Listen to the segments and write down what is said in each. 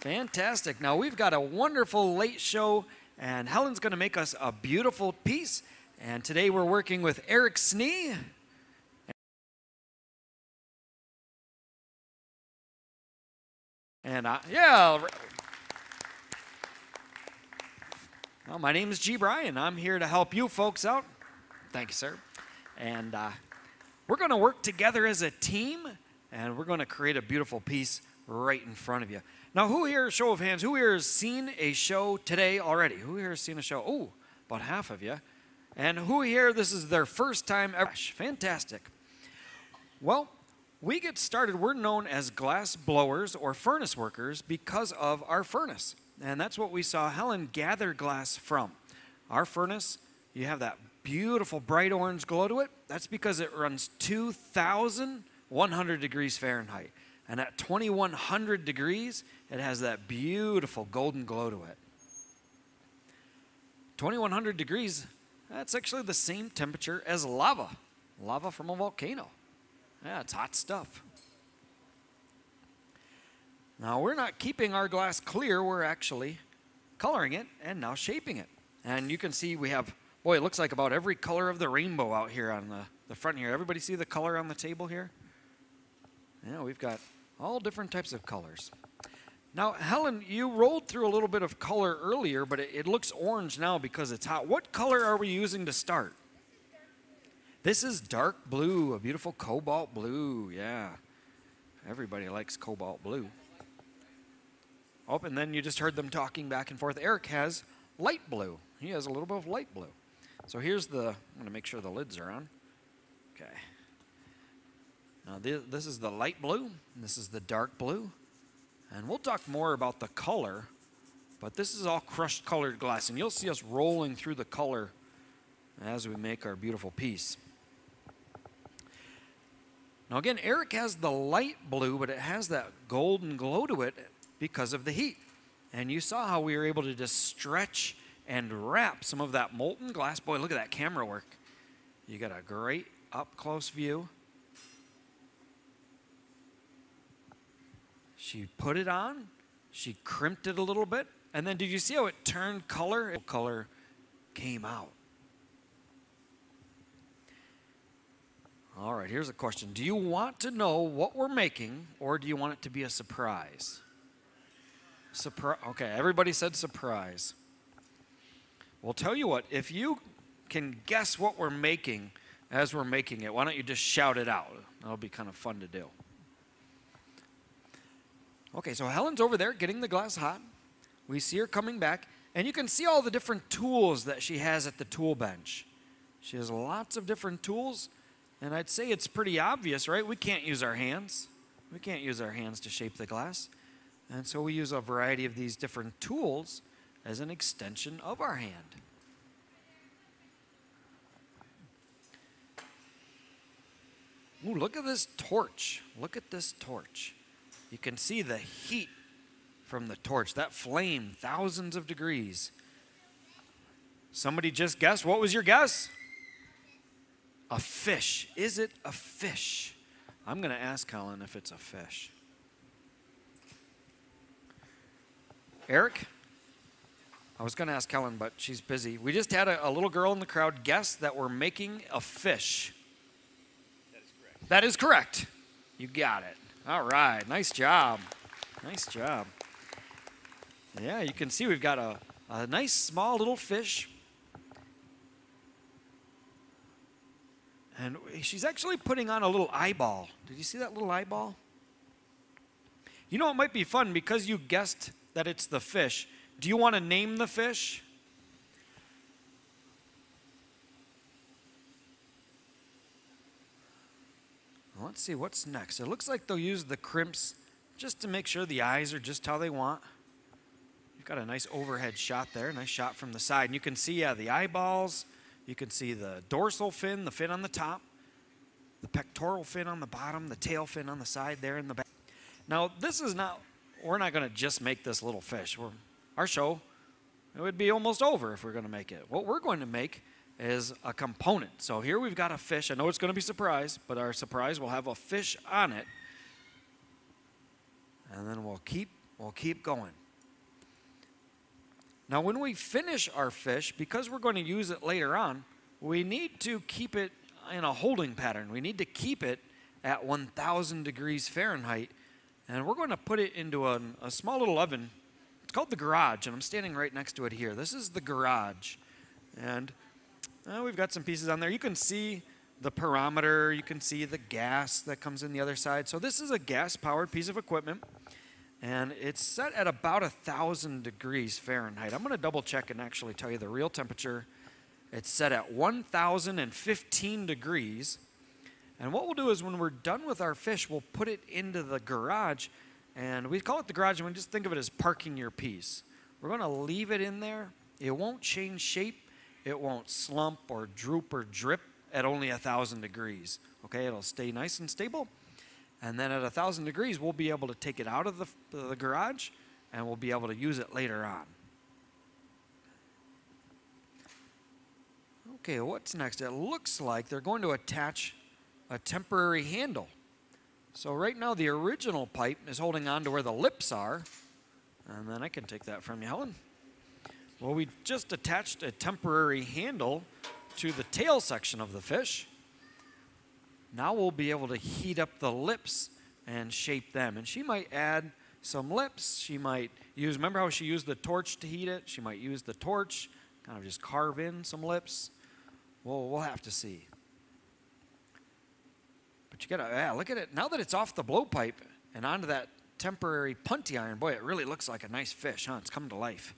Fantastic. Now we've got a wonderful late show, and Helen's going to make us a beautiful piece. And today we're working with Eric Snee. And well, my name is G. Bryan. I'm here to help you folks out. Thank you, sir. And we're going to work together as a team, and we're going to create a beautiful piece right in front of you. Now, who here, show of hands, who here has seen a show today already? Who here has seen a show? Oh, about half of you. And who here, this is their first time ever? Fantastic. Well, we get started, we're known as glass blowers or furnace workers because of our furnace. And that's what we saw Helen gather glass from. Our furnace, you have that beautiful bright orange glow to it. That's because it runs 2,100 degrees Fahrenheit. And at 2,100 degrees, it has that beautiful golden glow to it. 2,100 degrees, that's actually the same temperature as lava. Lava from a volcano. Yeah, it's hot stuff. Now, we're not keeping our glass clear. We're actually coloring it and now shaping it. And you can see we have, boy, it looks like about every color of the rainbow out here on the front here. Everybody see the color on the table here? Yeah, we've got all different types of colors. Now, Helen, you rolled through a little bit of color earlier, but it looks orange now because it's hot. What color are we using to start? This is dark blue, a beautiful cobalt blue, yeah. Everybody likes cobalt blue. Oh, and then you just heard them talking back and forth. Eric has light blue. He has a little bit of light blue. So here's I'm going to make sure the lids are on. Okay. Now this is the light blue, and this is the dark blue. And we'll talk more about the color, but this is all crushed colored glass, and you'll see us rolling through the color as we make our beautiful piece. Now again, Eric has the light blue, but it has that golden glow to it because of the heat. And you saw how we were able to just stretch and wrap some of that molten glass. Boy, look at that camera work. You got a great up-close view. She put it on, she crimped it a little bit, and then did you see how it turned color? Color came out. All right, here's a question. Do you want to know what we're making, or do you want it to be a surprise? Okay, everybody said surprise. Well, tell you what, if you can guess what we're making as we're making it, why don't you just shout it out? That'll be kind of fun to do. Okay, so Helen's over there getting the glass hot. We see her coming back, and you can see all the different tools that she has at the tool bench. She has lots of different tools, and I'd say it's pretty obvious, right? We can't use our hands. We can't use our hands to shape the glass. And so we use a variety of these different tools as an extension of our hand. Ooh, look at this torch. Look at this torch. You can see the heat from the torch, that flame, thousands of degrees. Somebody just guessed. What was your guess? A fish. Is it a fish? I'm going to ask Helen if it's a fish. Eric? I was going to ask Helen, but she's busy. We just had a little girl in the crowd guess that we're making a fish. That is correct. That is correct. You got it. All right, nice job. Nice job. Yeah, you can see we've got a nice small little fish. And she's actually putting on a little eyeball. Did you see that little eyeball? You know, it might be fun because you guessed that it's the fish. Do you want to name the fish? Let's see what's next. It looks like they'll use the crimps just to make sure the eyes are just how they want. You've got a nice overhead shot there, nice shot from the side. And you can see the eyeballs. You can see the dorsal fin, the fin on the top, the pectoral fin on the bottom, the tail fin on the side there in the back. Now, we're not going to just make this little fish. Our show, it would be almost over if we're going to make it. What we're going to make is a component. So here we've got a fish. I know it's going to be a surprise, but our surprise will have a fish on it. And then we'll We'll keep going. Now when we finish our fish, because we're going to use it later on, we need to keep it in a holding pattern. We need to keep it at 1,000 degrees Fahrenheit, and we're going to put it into a small little oven. It's called the garage, and I'm standing right next to it here. This is the garage, and we've got some pieces on there. You can see the pyrometer. You can see the gas that comes in the other side. So this is a gas-powered piece of equipment, and it's set at about 1,000 degrees Fahrenheit. I'm going to double check and actually tell you the real temperature. It's set at 1,015 degrees. And what we'll do is when we're done with our fish, we'll put it into the garage. And we call it the garage, and we just think of it as parking your piece. We're going to leave it in there. It won't change shape. It won't slump or droop or drip at only 1,000 degrees. Okay, it'll stay nice and stable. And then at 1,000 degrees, we'll be able to take it out of the garage, and we'll be able to use it later on. Okay, what's next? It looks like they're going to attach a temporary handle. So right now the original pipe is holding on to where the lips are, and then I can take that from you, Helen. Well, we just attached a temporary handle to the tail section of the fish. Now we'll be able to heat up the lips and shape them. And she might add some lips. She might use, remember how she used the torch to heat it? She might use the torch, kind of just carve in some lips. Well, we'll have to see. But you gotta, yeah, look at it. Now that it's off the blowpipe and onto that temporary punty iron, boy, it really looks like a nice fish, huh? It's come to life.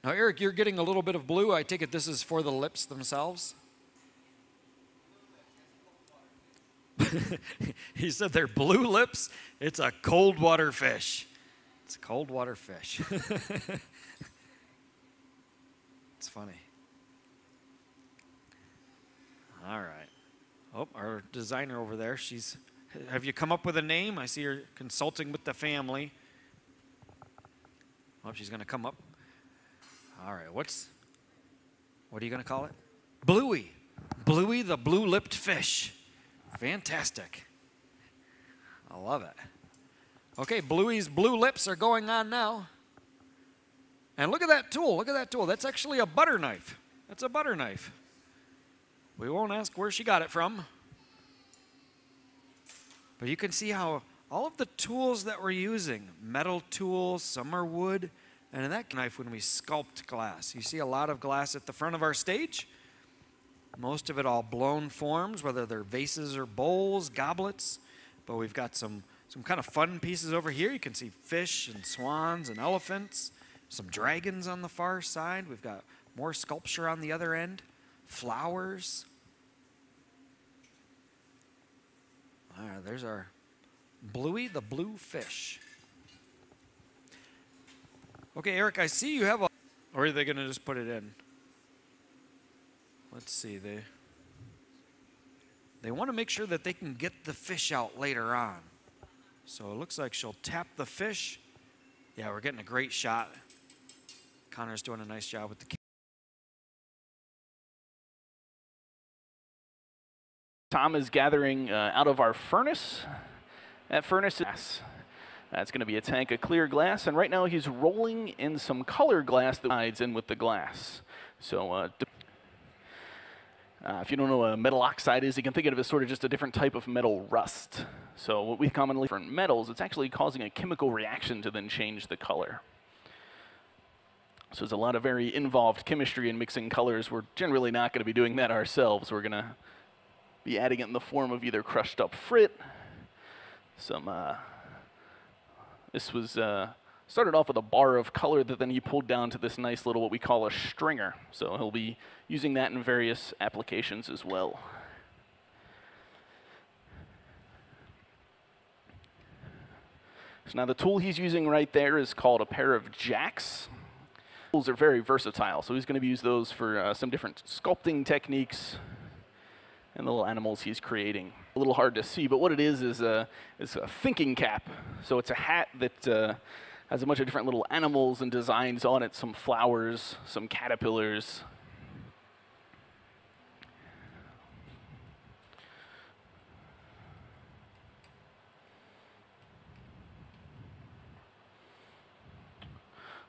Now, Eric, you're getting a little bit of blue. I take it this is for the lips themselves? He said they're blue lips. It's a cold water fish. It's a cold water fish. It's funny. All right. Oh, our designer over there, have you come up with a name? I see her consulting with the family. Oh, she's going to come up. All right, what are you going to call it? Bluey. Bluey the blue-lipped fish. Fantastic. I love it. Okay, Bluey's blue lips are going on now. And look at that tool. Look at that tool. That's actually a butter knife. That's a butter knife. We won't ask where she got it from. But you can see how all of the tools that we're using, metal tools, some are wood, and in that knife when we sculpt glass. You see a lot of glass at the front of our stage. Most of it all blown forms, whether they're vases or bowls, goblets. But we've got some kind of fun pieces over here. You can see fish and swans and elephants, some dragons on the far side. We've got more sculpture on the other end, flowers. All right, there's our Bluey the blue fish. Okay, Eric, I see you have a, or are they going to just put it in? Let's see, they want to make sure that they can get the fish out later on. So it looks like she'll tap the fish. Yeah, we're getting a great shot. Connor's doing a nice job with the camera. Tom is gathering out of our furnace. That furnace is, that's going to be a tank of clear glass, and right now he's rolling in some color glass that hides in with the glass. So if you don't know what metal oxide is, you can think of it as sort of just a different type of metal rust. So what we commonly different metals, it's actually causing a chemical reaction to then change the color. So there's a lot of very involved chemistry in mixing colors. We're generally not going to be doing that ourselves. We're going to be adding it in the form of either crushed up frit, some, this was started off with a bar of color that then he pulled down to this nice little what we call a stringer. So he'll be using that in various applications as well. So now the tool he's using right there is called a pair of jacks. Tools are very versatile, so he's going to use those for some different sculpting techniques and the little animals he's creating. A little hard to see, but what it is a thinking cap. So it's a hat that has a bunch of different little animals and designs on it, some flowers, some caterpillars.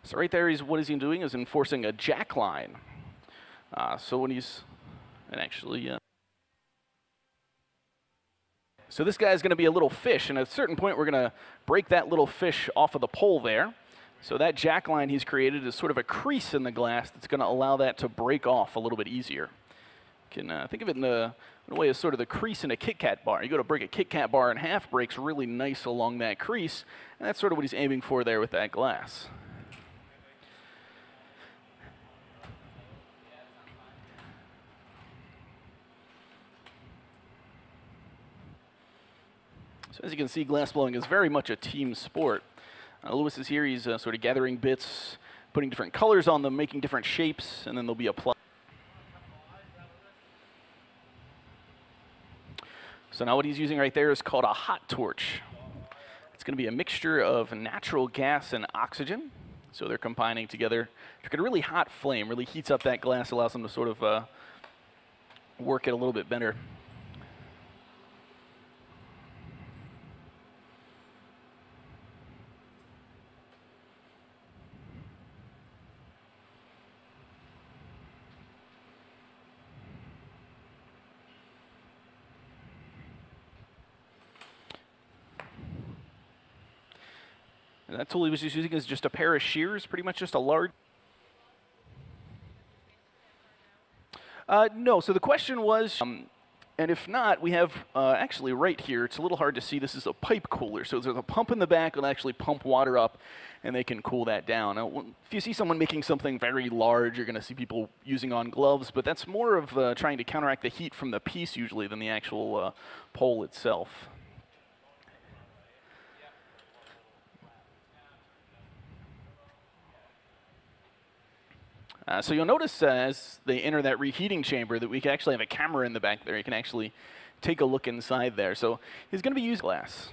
So right there, what he's doing is enforcing a jack line. So when he's, and actually, so this guy's going to be a little fish, and at a certain point, we're going to break that little fish off of the pole there. So that jack line he's created is sort of a crease in the glass that's going to allow that to break off a little bit easier. You can think of it in a way as sort of the crease in a Kit Kat bar. You go to break a Kit Kat bar in half, breaks really nice along that crease, and that's sort of what he's aiming for there with that glass. So as you can see, glass blowing is very much a team sport. Lewis is here. He's sort of gathering bits, putting different colors on them, making different shapes, and then they'll be applied. So now what he's using right there is called a hot torch. It's going to be a mixture of natural gas and oxygen. So they're combining together to get a really hot flame, really heats up that glass, allows them to sort of work it a little bit better. And that tool he was just using is just a pair of shears, pretty much just a large. No, so the question was, and if not, we have actually right here, it's a little hard to see, this is a pipe cooler. So there's a pump in the back that'll actually pump water up, and they can cool that down. Now, if you see someone making something very large, you're going to see people using on gloves, but that's more of trying to counteract the heat from the piece usually than the actual pole itself. So you'll notice as they enter that reheating chamber that we can actually have a camera in the back there. You can actually take a look inside there. So he's going to be using glass.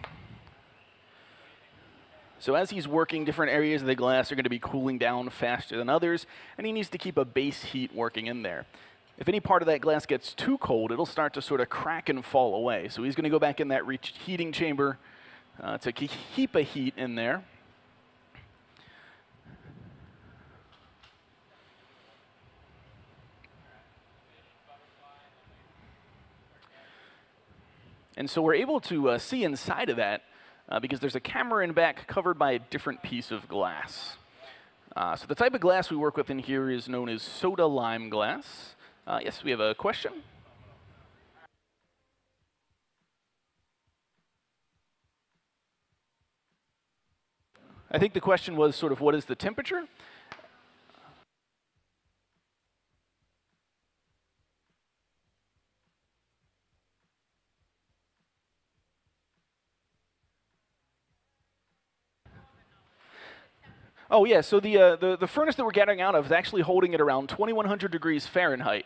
So as he's working, different areas of the glass are going to be cooling down faster than others, and he needs to keep a base heat working in there. If any part of that glass gets too cold, it'll start to sort of crack and fall away. So he's going to go back in that reheating chamber to keep a heat in there. And so we're able to see inside of that because there's a camera in back covered by a different piece of glass. So the type of glass we work with in here is known as soda lime glass. Yes, we have a question. I think the question was sort of what is the temperature? Oh yeah, so the furnace that we're getting out of is actually holding it around 2100 degrees Fahrenheit.